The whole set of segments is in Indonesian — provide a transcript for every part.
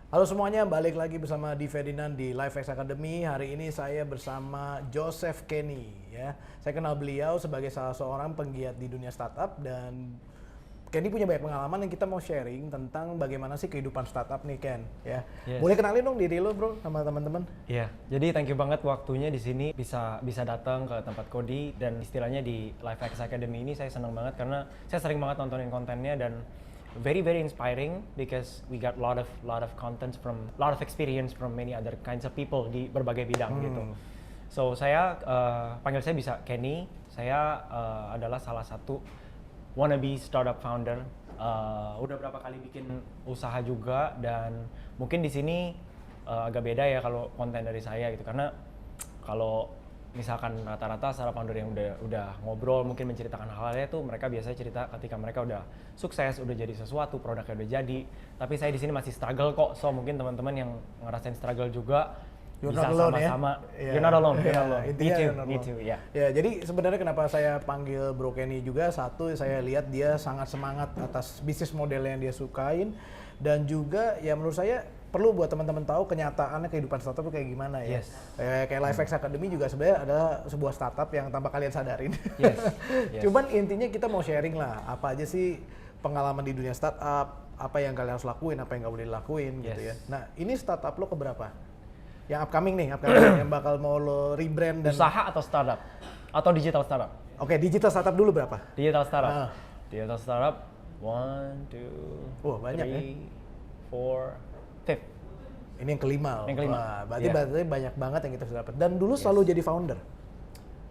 Halo semuanya, balik lagi bersama Di Ferdinand di LifeX Academy. Hari ini saya bersama Joseph Kenny ya. Saya kenal beliau sebagai salah seorang penggiat di dunia startup dan Kenny punya banyak pengalaman yang kita mau sharing tentang bagaimana sih kehidupan startup nih Ken ya. Yes. Boleh kenalin dong diri lo bro sama teman-teman? Iya, jadi thank you banget waktunya di sini bisa datang ke tempat Kodi dan istilahnya di LifeX Academy ini saya senang banget karena saya sering banget nontonin kontennya dan very inspiring because we got lot of contents from lot of experience from many other kinds of people di berbagai bidang gitu. So saya panggil saya bisa Kenny. Saya adalah salah satu wannabe startup founder. Udah berapa kali bikin usaha juga dan mungkin di sini agak beda ya kalau konten dari saya gitu karena kalau misalkan rata-rata startup founder yang udah ngobrol mungkin menceritakan hal-halnya tuh mereka biasanya cerita ketika mereka udah sukses, udah jadi sesuatu, produknya udah jadi. Tapi saya di sini masih struggle kok. So mungkin teman-teman yang ngerasain struggle juga You're bisa not alone, sama-sama. ya? You're not alone. You're not alone. Intinya Me too. Yeah. Ya, jadi sebenarnya kenapa saya panggil Bro Kenny juga, satu saya lihat dia sangat semangat atas bisnis model yang dia sukain dan juga ya menurut saya perlu buat teman-teman tahu kenyataannya kehidupan startup itu kayak gimana ya. Yes. Kayak LifeX Academy juga sebenarnya adalah sebuah startup yang tanpa kalian sadarin. Yes. Yes. Cuman intinya kita mau sharing lah, apa aja sih pengalaman di dunia startup, apa yang kalian harus lakuin, apa yang nggak boleh dilakuin gitu ya. Yes. Nah, ini startup lo keberapa? Yang upcoming yang bakal mau lo rebrand dan Usaha atau startup? Atau digital startup? Oke, digital startup dulu berapa? Digital startup. Ah. Digital startup 1, 2, Wah, banyak 3, 4, 5. Ini yang kelima loh. Yang kelima. Wah, berarti Iya. berarti banyak banget yang kita sudah dapat. Dan dulu selalu jadi founder.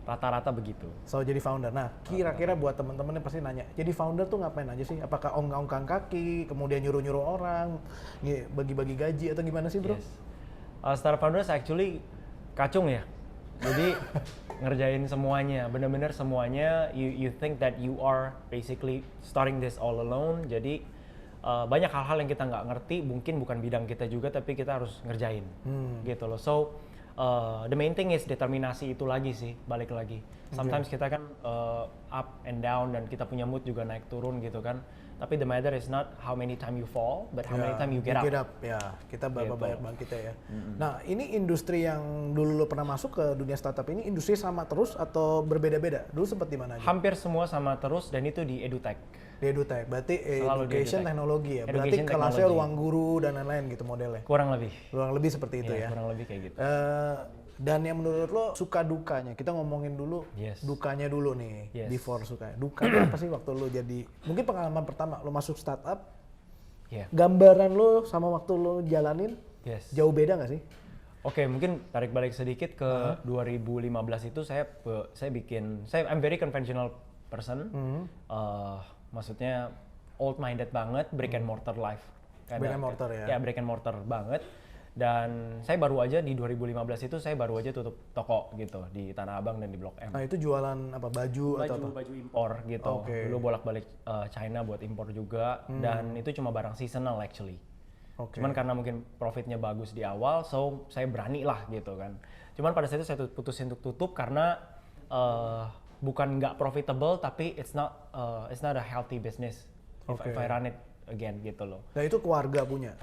Rata-rata begitu. Selalu jadi founder. Nah, kira-kira buat teman-teman yang pasti nanya, jadi founder tuh ngapain aja sih? Apakah ongkang kaki, kemudian nyuruh-nyuruh orang, bagi-bagi gaji atau gimana sih, Bro? Yes. Startup founders actually kacung ya. Jadi ngerjain semuanya, bener-bener semuanya. You think that you are basically starting this all alone. Jadi banyak hal-hal yang kita nggak ngerti, mungkin bukan bidang kita juga, tapi kita harus ngerjain, gitu loh. So the main thing is determinasi itu lagi sih, balik lagi. Sometimes kita kan up and down dan kita punya mood juga naik turun gitu kan. Tapi the matter is not how many time you fall, but how many time you get up. Ya, kita berapa Gitu. banyak bangkitnya ya. Nah, ini industri yang dulu lo pernah masuk ke dunia startup ini, industri sama terus atau berbeda-beda? Dulu sempat di mana aja? Hampir semua sama terus dan itu di edutech. Di edutech, berarti Selalu di education edutech. teknologi ya. Berarti Education kelasnya technology. ruang guru dan lain-lain gitu modelnya. Kurang lebih. Kurang lebih seperti itu ya. Kurang lebih kayak gitu. Dan yang menurut lo suka dukanya, kita ngomongin dulu Yes. dukanya dulu nih, Yes. before sukanya. Dukanya apa sih waktu lo jadi, mungkin pengalaman pertama lo masuk startup, Yeah. gambaran lo sama waktu lo jalanin Yes. jauh beda nggak sih? Oke, mungkin tarik balik sedikit ke 2015 itu saya I'm very conventional person. Maksudnya old minded banget, brick and mortar life. Brick and mortar ya? Ya, brick and mortar banget. Dan saya baru aja di 2015 itu saya baru aja tutup toko gitu di Tanah Abang dan di Blok M. Nah itu jualan apa, baju atau apa? Baju impor gitu. Oke. Dulu bolak-balik China buat impor juga dan itu cuma barang seasonal actually. Oke. Cuman karena mungkin profitnya bagus di awal, so saya berani lah gitu kan. Cuman pada saat itu saya putusin untuk tutup karena bukan nggak profitable tapi it's not a healthy business if I run it again gitu loh. Nah itu keluarga punya?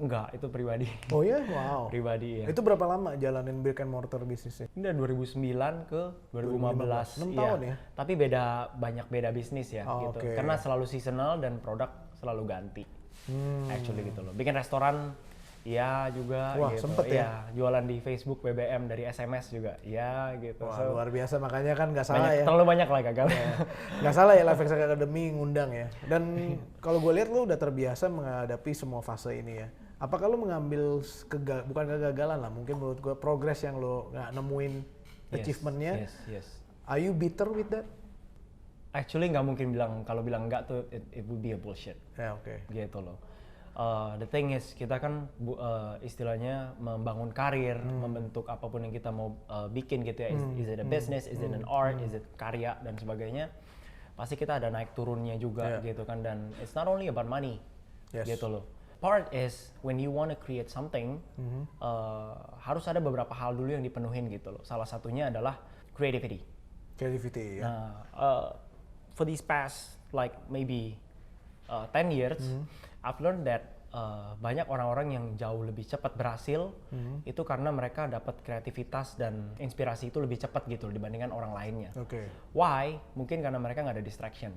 Enggak, itu pribadi. Oh ya? Wow. Pribadi ya. Itu berapa lama jalanin brick and mortar bisnisnya? Ini dari 2009 ke 2015. 6 tahun ya? Tapi banyak beda bisnis ya gitu. oke. Karena selalu seasonal dan produk selalu ganti. Actually gitu loh. Bikin restoran ya juga Wah, gitu. sempet ya? Iya, jualan di Facebook, BBM dari SMS juga. Ya gitu. Wah So, luar biasa, makanya kan nggak salah ya. terlalu banyak lah gagal. Nggak salah ya LifeX Academy ngundang ya. Dan kalau gue lihat lo udah terbiasa menghadapi semua fase ini ya. Apakah lo mengambil bukan kegagalan lah, mungkin menurut gue progres yang lo nggak nemuin achievementnya. Yes. Are you bitter with that? Actually nggak mungkin kalau bilang enggak tuh it would be a bullshit. Ya oke. Gitu loh. The thing is kita kan istilahnya membangun karir, membentuk apapun yang kita mau bikin gitu ya. Is it a business, is it an art, is it karya dan sebagainya. Pasti kita ada naik turunnya juga gitu kan dan it's not only about money. Yes. Gitu loh. Part is when you want to create something harus ada beberapa hal dulu yang dipenuhin gitu loh. Salah satunya adalah creativity. Creativity ya. Nah, for these past like maybe 10 years, I've learned that banyak orang-orang yang jauh lebih cepat berhasil itu karena mereka dapat kreativitas dan inspirasi itu lebih cepat gitu dibandingkan orang lainnya. Why? Mungkin karena mereka nggak ada distraction.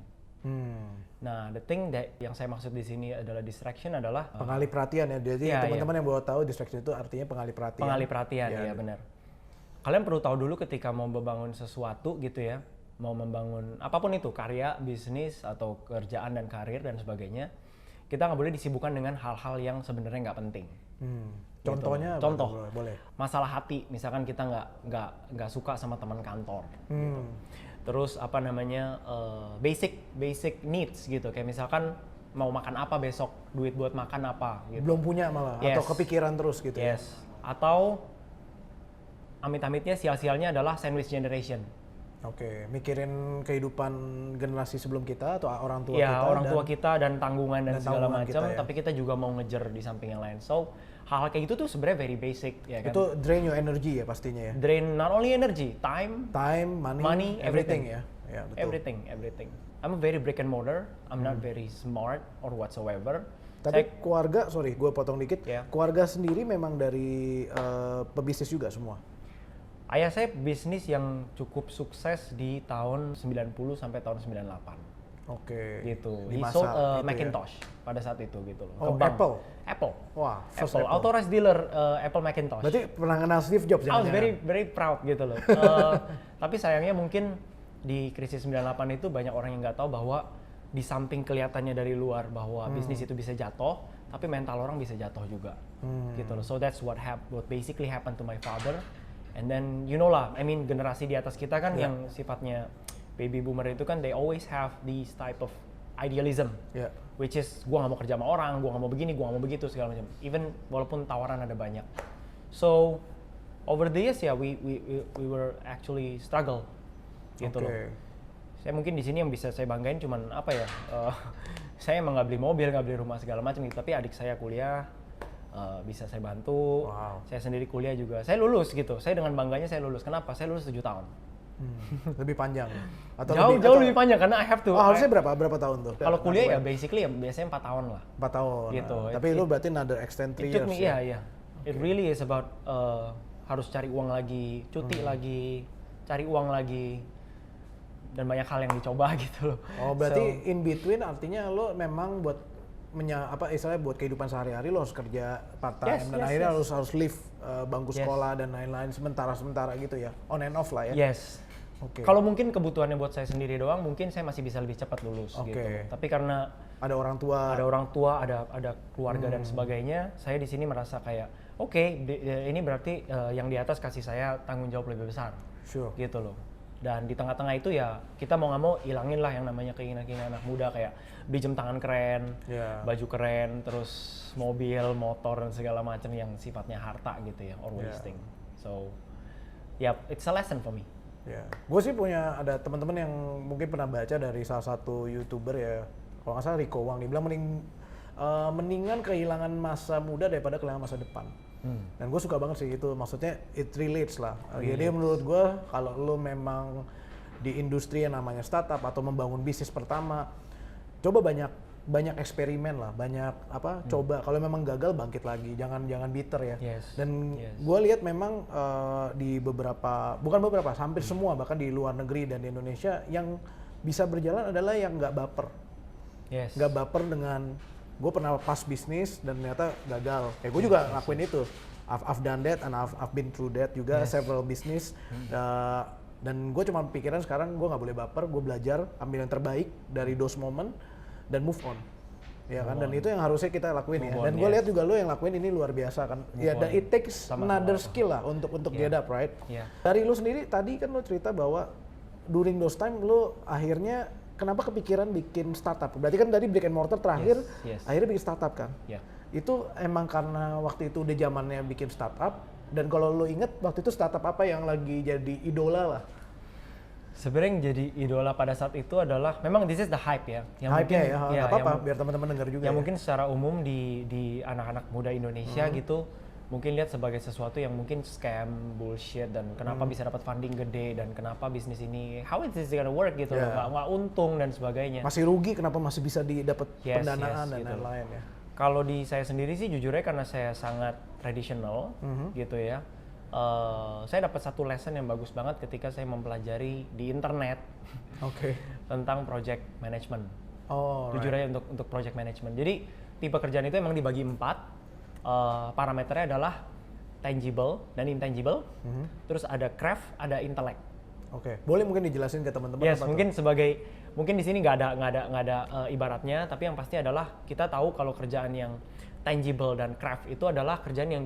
Nah, the thing that yang saya maksud di sini adalah distraction adalah pengalih perhatian ya. Jadi teman-teman yang baru tahu distraction itu artinya pengalih perhatian. Pengalih perhatian, ya benar. Kalian perlu tahu dulu ketika mau membangun sesuatu gitu ya, mau membangun apapun itu, karya, bisnis atau kerjaan dan karir dan sebagainya, kita nggak boleh disibukkan dengan hal-hal yang sebenarnya nggak penting. Contohnya? Gitu. Contoh, boleh. Masalah hati, misalkan kita nggak suka sama teman kantor. Gitu. Terus apa namanya basic needs gitu, kayak misalkan mau makan apa besok, duit buat makan apa gitu. Belum punya malah, atau kepikiran terus gitu. Atau amit-amitnya sial-sialnya adalah sandwich generation. Mikirin kehidupan generasi sebelum kita atau orang tua kita. Ya, orang tua kita dan tanggungan dan segala macam, ya. tapi kita juga mau ngejar di samping yang lain. So, hal-hal kayak gitu tuh sebenarnya very basic ya kan. Itu drain your energy ya pastinya ya. Drain not only energy, time, money, everything ya. Ya, betul. Everything. I'm a very brick and mortar. I'm not very smart or whatsoever. Tapi keluarga, sorry, gue potong dikit. Keluarga sendiri memang dari pebisnis juga semua. Ayah saya bisnis yang cukup sukses di tahun 90 sampai tahun 98. Gitu. He sold Macintosh pada saat itu gitu loh. Apple. Wah, Apple. Authorized dealer Apple Macintosh. Berarti pernah kenal Steve Jobs? I was very proud gitu loh. Tapi sayangnya mungkin di krisis 98 itu banyak orang yang nggak tahu bahwa di samping kelihatannya dari luar bahwa bisnis itu bisa jatuh, tapi mental orang bisa jatuh juga. Gitu loh. So that's what basically happened to my father. And then you know lah, I mean generasi di atas kita kan yang sifatnya baby boomer itu kan they always have these type of idealism, which is gua nggak mau kerja sama orang, gua nggak mau begini, gua nggak mau begitu segala macam. Even walaupun tawaran ada banyak. So over the years ya we were actually struggle gitu loh. Saya mungkin di sini yang bisa saya banggain cuman apa ya? Saya emang nggak beli mobil, nggak beli rumah segala macam gitu, tapi adik saya kuliah. Bisa saya bantu, saya sendiri kuliah juga, saya lulus gitu, saya dengan bangganya saya lulus. Kenapa? Saya lulus 7 tahun. Lebih panjang? Atau jauh lebih panjang karena I have to. Harusnya berapa tahun tuh? Kalau kuliah ya basically ya biasanya 4 tahun lah. 4 tahun. Gitu. Tapi lu berarti another extend 3 years ya? Iya. It really is about harus cari uang lagi, cuti lagi, cari uang lagi, dan banyak hal yang dicoba gitu loh. Berarti in between artinya lo memang buat istilahnya buat kehidupan sehari-hari lo harus kerja part time dan akhirnya harus leave bangku sekolah dan lain-lain sementara gitu ya, on and off lah ya. Kalau mungkin kebutuhannya buat saya sendiri doang, mungkin saya masih bisa lebih cepat lulus gitu. Tapi karena ada orang tua, ada keluarga dan sebagainya, saya di sini merasa kayak ini berarti yang di atas kasih saya tanggung jawab lebih besar, gitu loh. Dan di tengah-tengah itu ya kita mau nggak mau ilangin lah yang namanya keinginan-keinginan anak muda kayak beli jam tangan keren, baju keren, terus mobil, motor dan segala macam yang sifatnya harta gitu ya, or wasting. So, it's a lesson for me. Gue sih ada teman-teman yang mungkin pernah baca dari salah satu YouTuber ya, kalau nggak salah Rico Wang, dia bilang mendingan kehilangan masa muda daripada kehilangan masa depan. Dan gue suka banget sih itu, maksudnya it relates lah. Jadi menurut gue kalau lo memang di industri yang namanya startup atau membangun bisnis pertama, coba banyak eksperimen lah, coba. Kalau memang gagal bangkit lagi, jangan bitter ya. Dan gue lihat memang hampir semua bahkan di luar negeri dan di Indonesia yang bisa berjalan adalah yang nggak baper, nggak baper dengan gue pernah pas bisnis dan ternyata gagal. Gue juga ngelakuin itu. I've done that and I've been through that juga, several business. Dan gue cuma pikiran sekarang gue nggak boleh baper, gue belajar ambil yang terbaik dari those moment dan move on. Ya kan, dan itu yang harusnya kita lakuin ya. Dan gue lihat juga lo yang lakuin ini luar biasa kan. Dan it takes another skill lah untuk get up, right? Dari lo sendiri tadi kan lo cerita bahwa during those time lo akhirnya kenapa kepikiran bikin startup? Berarti kan tadi brick and mortar terakhir, akhirnya bikin startup kan? Itu emang karena waktu itu udah zamannya bikin startup, dan kalau lo inget waktu itu startup apa yang lagi jadi idola lah? Sebenarnya yang jadi idola pada saat itu adalah, memang this is the hype ya. Hype-nya ya, apa-apa biar teman-teman dengar juga. Yang mungkin secara umum di anak-anak muda Indonesia gitu, mungkin lihat sebagai sesuatu yang mungkin scam, bullshit, dan kenapa bisa dapat funding gede, dan kenapa bisnis ini, how is this gonna work gitu, nggak untung dan sebagainya. Masih rugi, kenapa masih bisa didapat pendanaan dan gitu. lain-lain ya. Kalau di saya sendiri sih jujurnya karena saya sangat tradisional gitu ya. Saya dapat satu lesson yang bagus banget ketika saya mempelajari di internet Oke. tentang project management. Oh, Jujur aja untuk project management. Jadi tipe kerjaan itu emang dibagi 4. Parameternya adalah tangible dan intangible. Terus ada craft, ada intellect. Oke. Boleh mungkin dijelasin ke teman-teman Yes, apa mungkin di sini nggak ada ibaratnya, tapi yang pasti adalah kita tahu kalau kerjaan yang tangible dan craft itu adalah kerjaan yang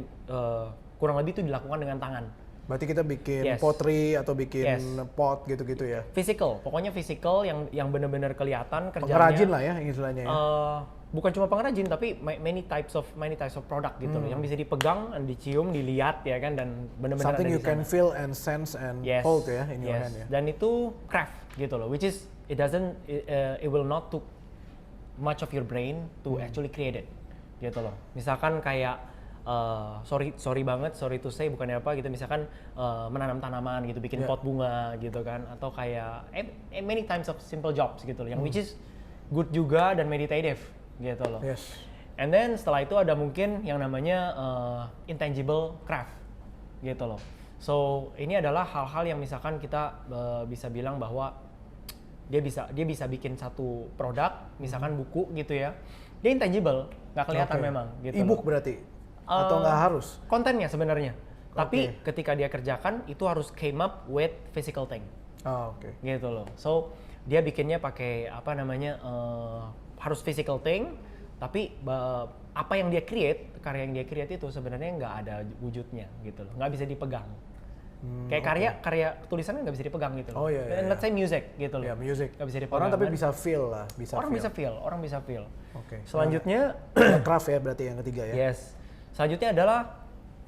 kurang lebih itu dilakukan dengan tangan. Berarti kita bikin Yes. pottery atau bikin Yes. pot gitu-gitu ya. Physical, pokoknya physical yang benar-benar kelihatan kerjanya. Pengrajin lah ya istilahnya ya. Bukan cuma pengrajin tapi many types of product gitu loh, yang bisa dipegang, dicium, dilihat ya kan, dan benar-benar Something ada you di can sana. feel and sense and hold ya in your hand ya. Dan itu craft gitu loh, which is it will not took much of your brain to actually create it gitu loh. Misalkan kayak sorry to say bukannya apa gitu, misalkan menanam tanaman gitu, bikin pot bunga gitu kan, atau kayak many times of simple jobs gitu loh, yang which is good juga dan meditative gitu loh. Yes. And then setelah itu ada mungkin yang namanya intangible craft gitu loh. So ini adalah hal-hal yang misalkan kita bisa bilang bahwa dia bisa bikin satu produk, misalkan buku gitu ya. Dia intangible, nggak kelihatan memang gitu. E-book berarti? Atau nggak harus? Kontennya sebenarnya. Tapi ketika dia kerjakan itu harus came up with physical thing. Oh, oke. Gitu loh. So dia bikinnya pakai apa namanya harus physical thing, tapi apa yang dia create, karya yang dia create itu sebenarnya nggak ada wujudnya gitu loh, nggak bisa dipegang. Kayak karya tulisannya nggak bisa dipegang gitu loh. Oh iya. And let's say music gitu loh. Ya, music. Nggak bisa dipegang. Orang tapi kan? bisa feel lah, Orang bisa feel. Oke. Selanjutnya Ada craft ya berarti yang ketiga ya. yes. Selanjutnya adalah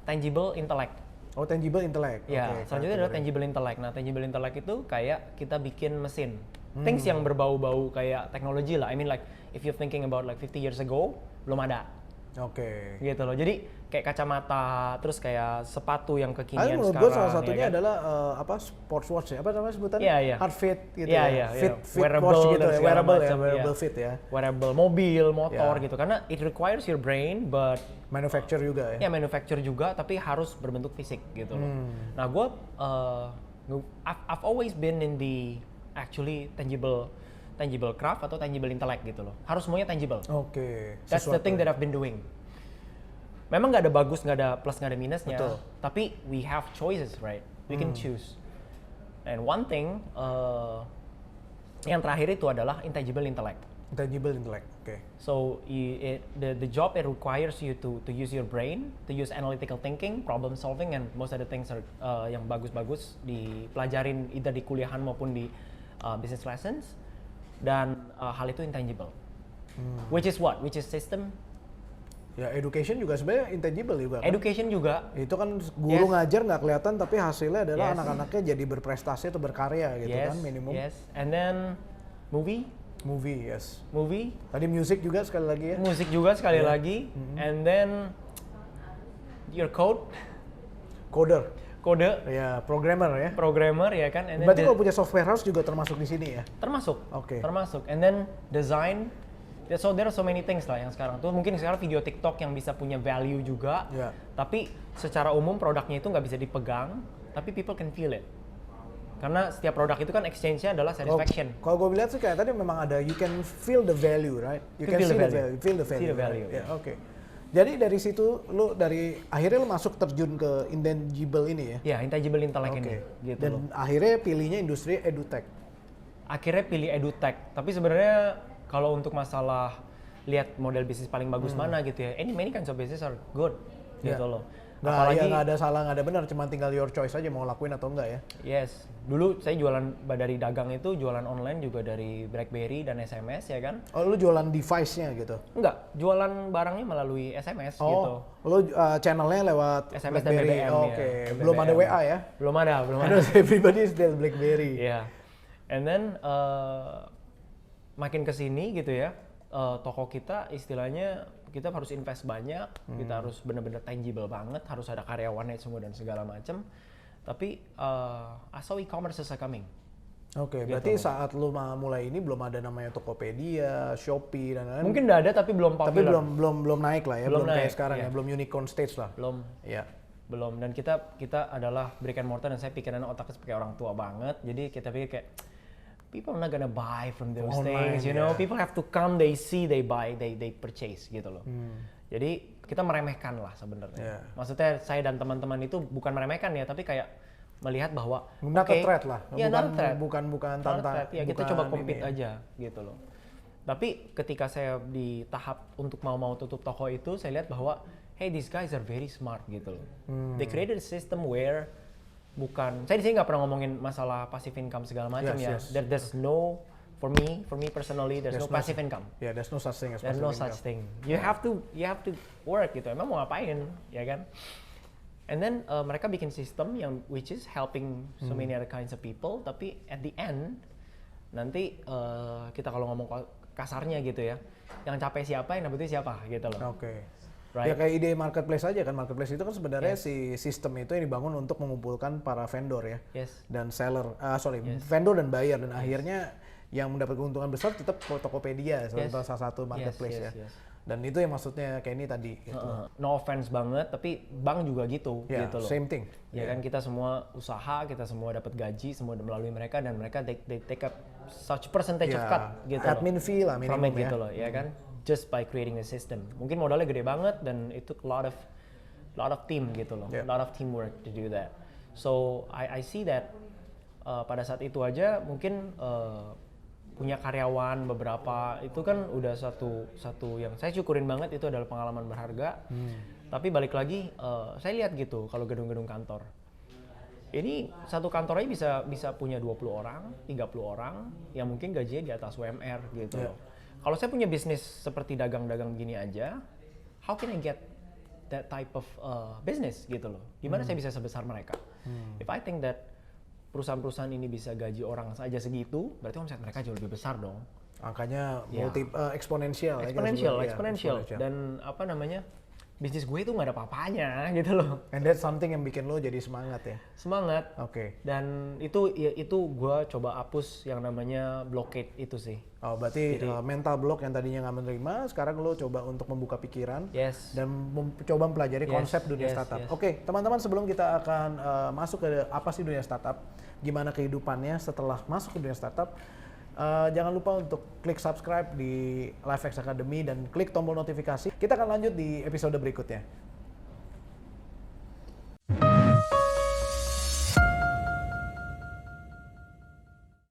tangible intellect. Oh, tangible intellect. Ya, Oke, selanjutnya adalah tangible intellect. Nah, tangible intellect itu kayak kita bikin mesin. Things yang berbau-bau kayak teknologi lah. I mean like if you're thinking about like 50 years ago, belum ada. Oke. Gitu loh. Jadi kayak kacamata, terus kayak sepatu yang kekinian Menurut sekarang. gue salah satunya ya kan? adalah sports watch ya, apa namanya sebutannya? Iya, iya. Heart fit gitu Iya, ya. iya, Fit iya. watch Wearable gitu dan ya, segala wearable ya, macam, wearable iya. fit ya. Wearable, mobil, motor Ya. gitu. Karena it requires your brain, but Manufacture juga ya. ya manufacture juga, tapi harus berbentuk fisik gitu loh. Nah, gue I've always been in the actually tangible craft atau tangible intellect gitu loh. Harus semuanya tangible. Oke. That's the thing that I've been doing. Memang nggak ada bagus, nggak ada plus, nggak ada minusnya. Betul. Tapi we have choices, right? We can choose. And one thing yang terakhir itu adalah intangible intellect. Intangible intellect. Oke. So the job it requires you to use your brain, to use analytical thinking, problem solving, and most of the things are, yang bagus-bagus dipelajarin either di kuliahan maupun di business lessons. Dan hal itu intangible. Which is what? Which is system. Ya, education juga sebenarnya intangible juga kan? Education juga. Itu kan guru Yes. ngajar nggak kelihatan tapi hasilnya adalah Yes. anak-anaknya jadi berprestasi atau berkarya gitu Yes, kan minimum. yes. And then movie. Tadi music juga sekali lagi ya. Musik juga sekali lagi. And then your code. Coder. Ya, Programmer ya. programmer ya kan. And then Berarti kalau punya software house juga termasuk di sini ya? termasuk. Oke. Termasuk. And then design. So there are so many things lah yang sekarang tuh, mungkin sekarang video TikTok yang bisa punya value juga. Ya. Tapi secara umum produknya itu nggak bisa dipegang, tapi people can feel it. Karena setiap produk itu kan exchange-nya adalah satisfaction. Kalau gue lihat sih kayak tadi memang ada you can feel the value, right? You can Feel see the the value. value, feel the See value. the value, right? Ya, yeah. oke. Jadi dari situ lu akhirnya lu masuk terjun ke intangible ini ya? Ya, intangible intellect Oke. ini. Gitu Dan loh. akhirnya pilihnya industri edutech. Akhirnya pilih edutech. Tapi sebenarnya kalau untuk masalah lihat model bisnis paling bagus mana gitu ya, many kinds of business are good gitu loh. Nggak ada salah, nggak ada benar, cuma tinggal your choice aja mau lakuin atau enggak ya. Yes, dulu saya jualan dari dagang itu, jualan online juga dari BlackBerry dan SMS ya kan. Oh, lu jualan device-nya gitu? Enggak, jualan barangnya melalui SMS gitu. Lu channelnya lewat SMS dan BlackBerry. BBM, Oh, ya. Oke, Dan belum ada BBM. WA ya? Belum ada. I know everybody is still BlackBerry. Iya. And then makin kesini gitu ya, toko kita istilahnya kita harus invest banyak, kita harus benar-benar tangible banget, harus ada karyawannya semua dan segala macam. Tapi I saw e-commerce is coming. Oke, Gitu. berarti saat lu mulai ini belum ada namanya Tokopedia, Shopee dan lain-lain. Mungkin udah ada tapi belum populer. Tapi belum naik lah ya, Belum belum kayak naik, sekarang iya. ya, belum unicorn stage lah. Belum. Iya. Belum. Dan kita adalah brick and mortar, dan saya pikirannya otaknya seperti orang tua banget. Jadi kita pikir kayak people not gonna buy from those Online, things, you know. yeah. People have to come, they see, they buy, they purchase gitu loh. Jadi kita meremehkan lah sebenarnya. Yeah. Maksudnya saya dan teman-teman itu bukan meremehkan ya, tapi kayak melihat bahwa Not a threat lah. Iya, not a threat. Bukan Not a tantang. threat. Ya, kita bukan coba compete ini ya. aja gitu loh. Tapi ketika saya di tahap untuk mau tutup toko itu, saya lihat bahwa hey, these guys are very smart gitu loh. They created a system where saya di sini nggak pernah ngomongin masalah passive income segala macam ya. Yes. There's no, for me personally, there's no passive income. Yeah, there's no such thing as There's passive no income. such thing. You have to work gitu. Emang mau ngapain, ya kan? And then mereka bikin sistem yang which is helping so many other kinds of people. Tapi at the end nanti kita kalau ngomong kasarnya gitu ya, yang capek siapa, yang dapetin siapa gitu loh. Oke. Right. Ya kayak ide marketplace aja kan, marketplace itu kan sebenarnya si sistem itu yang dibangun untuk mengumpulkan para vendor ya. Yes. Dan seller, vendor dan buyer, dan akhirnya yang mendapat keuntungan besar tetap Tokopedia salah satu marketplace ya. Yes. Dan itu yang maksudnya kayak ini tadi gitu. No offense banget, tapi bank juga gitu, Ya, gitu loh. same thing. Ya kan, kita semua usaha, kita semua dapat gaji, semua melalui mereka, dan mereka they take up such percentage of cut gitu loh. Admin fee lah From minimum it gitu loh, ya kan? Just by creating a system. Mungkin modalnya gede banget dan it took a lot of team gitu loh, Yeah. a lot of teamwork to do that. So I see that pada saat itu aja mungkin punya karyawan beberapa itu kan udah satu yang saya syukurin banget, itu adalah pengalaman berharga. Tapi balik lagi saya lihat gitu kalau gedung-gedung kantor. Ini satu kantor aja bisa punya 20 orang, 30 orang yang mungkin gajinya di atas UMR gitu loh. Kalau saya punya bisnis seperti dagang-dagang gini aja, how can I get that type of business gitu loh? Gimana saya bisa sebesar mereka? If I think that perusahaan-perusahaan ini bisa gaji orang saja segitu, berarti omset mereka jauh lebih besar dong. Angkanya Ya. eksponensial. Exponential. Dan apa namanya, bisnis gue itu nggak ada apa-apanya gitu loh. And that's something yang bikin lo jadi semangat ya. Semangat. Oke. Dan itu gue coba hapus yang namanya blockade itu sih. Oh, berarti mental block yang tadinya nggak menerima, sekarang lo coba untuk membuka pikiran Yes. dan coba mempelajari konsep dunia yes, startup. yes. Oke, teman-teman, sebelum kita akan masuk ke apa sih dunia startup, gimana kehidupannya setelah masuk ke dunia startup, jangan lupa untuk klik subscribe di LifeX Academy dan klik tombol notifikasi. Kita akan lanjut di episode berikutnya.